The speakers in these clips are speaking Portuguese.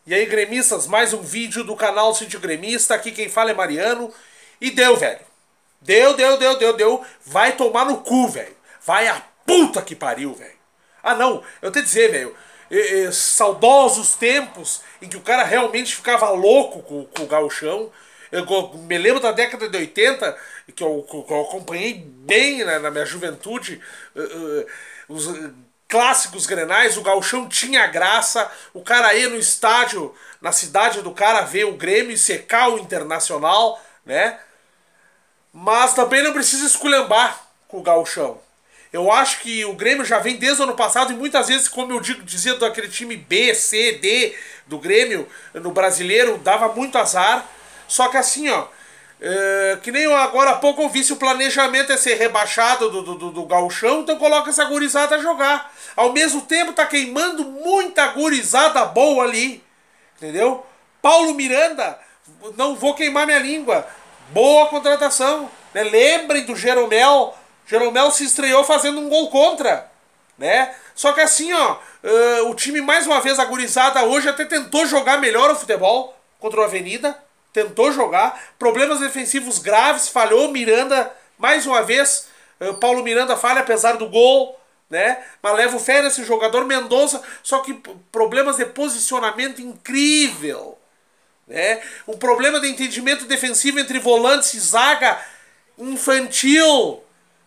E aí, gremistas, mais um vídeo do canal Sítio Gremista. Aqui quem fala é Mariano. E deu, velho. Deu. Vai tomar no cu, velho. Vai a puta que pariu, velho. Ah, não. Eu tenho que dizer, velho. Saudosos tempos em que o cara realmente ficava louco com o gauchão. Eu me lembro da década de 80, que eu acompanhei bem na minha juventude. Os clássicos grenais, o gauchão tinha graça, o cara ia no estádio, na cidade do cara, ver o Grêmio e secar o Internacional, né? Mas também não precisa esculhambar com o gauchão. Eu acho que o Grêmio já vem desde o ano passado e muitas vezes, como eu dizia daquele time B, C, D do Grêmio no brasileiro, dava muito azar. Só que assim, ó, que nem eu agora há pouco eu vi, se o planejamento é ser rebaixado do gauchão, então coloca essa gurizada a jogar. Ao mesmo tempo tá queimando muita gurizada boa ali, entendeu? Paulo Miranda, não vou queimar minha língua, boa contratação, né? Lembrem do Jeromel. Jeromel se estreou fazendo um gol contra, né? Só que assim, ó, o time mais uma vez, a gurizada hoje até tentou jogar melhor o futebol contra o Avenida, tentou jogar, problemas defensivos graves, falhou Miranda mais uma vez, Paulo Miranda falha apesar do gol, né? Mas leva o fé nesse jogador Mendonça, só que problemas de posicionamento incrível, né? Um problema de entendimento defensivo entre volantes e zaga infantil.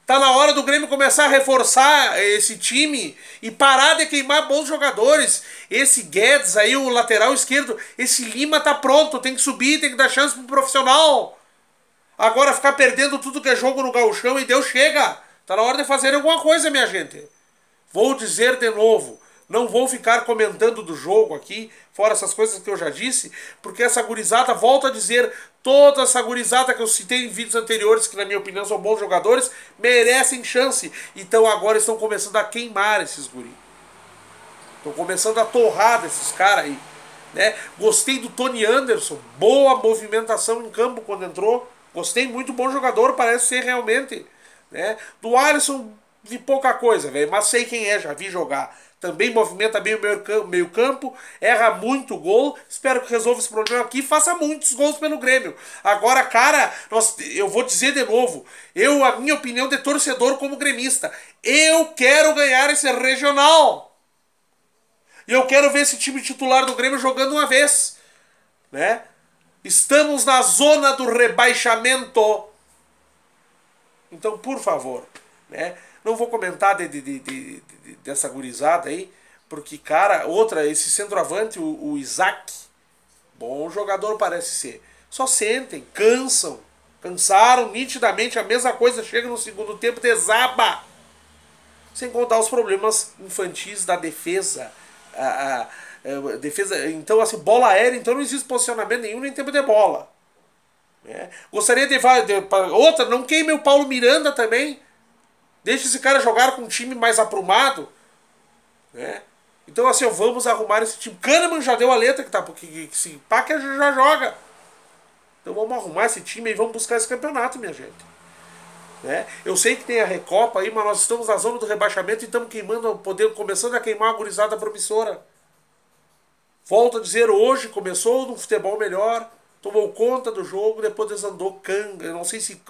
Tá na hora do Grêmio começar a reforçar esse time e parar de queimar bons jogadores. Esse Guedes aí, o lateral esquerdo, esse Lima tá pronto, tem que subir, tem que dar chance pro profissional. Agora ficar perdendo tudo que é jogo no gauchão e Deus chega. Tá na hora de fazer alguma coisa, minha gente. Vou dizer de novo, não vou ficar comentando do jogo aqui, fora essas coisas que eu já disse, porque essa gurizada, volto a dizer, toda essa gurizada que eu citei em vídeos anteriores, que na minha opinião são bons jogadores, merecem chance. Então agora estão começando a queimar esses guris. Estão começando a torrar desses caras aí. Né? Gostei do Tony Anderson, boa movimentação em campo quando entrou. Gostei muito, bom jogador, parece ser realmente. Né? Do Alisson, vi pouca coisa, velho, mas sei quem é, já vi jogar. Também movimenta bem o meio campo, erra muito gol. Espero que resolva esse problema aqui e faça muitos gols pelo Grêmio. Agora, cara, eu vou dizer de novo, a minha opinião de torcedor como gremista, eu quero ganhar esse regional. E eu quero ver esse time titular do Grêmio jogando uma vez. Né? Estamos na zona do rebaixamento. Então, por favor, né? Não vou comentar dessa gurizada aí, porque, cara, esse centroavante, o Isaac, bom jogador parece ser. Só sentem, cansaram nitidamente, a mesma coisa, chega no segundo tempo, desaba. Sem contar os problemas infantis da defesa. Defesa, então, assim, bola aérea, então não existe posicionamento nenhum, nem tempo de bola. Gostaria de outra, não queime o Paulo Miranda também. Deixa esse cara jogar com um time mais aprumado. Né? Então assim, vamos arrumar esse time. Kahneman já deu a letra que tá, porque se pá que já joga. Então vamos arrumar esse time e vamos buscar esse campeonato, minha gente. Né? Eu sei que tem a Recopa aí, mas nós estamos na zona do rebaixamento e estamos queimando, começando a queimar a gurizada promissora. Volto a dizer, hoje começou no futebol melhor, tomou conta do jogo, depois desandou canga. Eu não sei se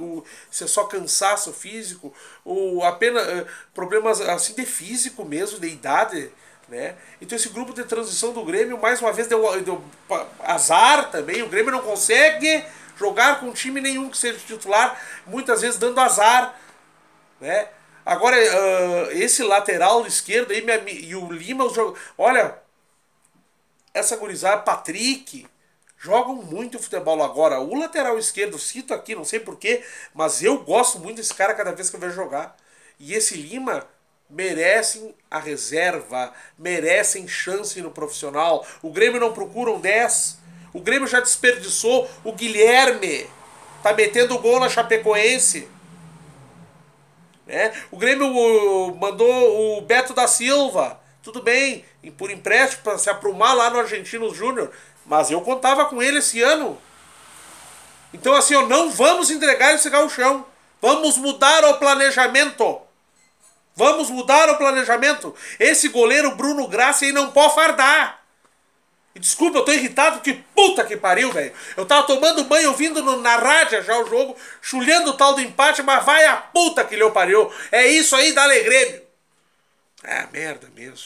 é só cansaço físico ou apenas problemas assim de físico mesmo, de idade. Né? Então esse grupo de transição do Grêmio, mais uma vez, deu azar também. O Grêmio não consegue jogar com time nenhum que seja titular, muitas vezes dando azar. Né? Agora, esse lateral esquerdo aí, e o Lima, olha, essa gurizada, Patrick, jogam muito futebol agora. O lateral esquerdo, cito aqui, não sei porquê, mas eu gosto muito desse cara cada vez que eu vejo jogar. E esse Lima merecem a reserva, merecem chance no profissional. O Grêmio não procura um 10. O Grêmio já desperdiçou o Guilherme. Tá metendo gol na Chapecoense. Né? O Grêmio mandou o Beto da Silva. Tudo bem, por empréstimo para se aprumar lá no Argentinos Júnior. Mas eu contava com ele esse ano. Então assim, não vamos entregar esse gauchão. Vamos mudar o planejamento. Vamos mudar o planejamento. Esse goleiro Bruno Graça aí não pode fardar. E desculpa, eu tô irritado porque puta que pariu, velho. Eu tava tomando banho, ouvindo na rádio já o jogo, chulhando o tal do empate, mas vai a puta que lhe pariu. É isso aí, dá Grêmio. É merda mesmo.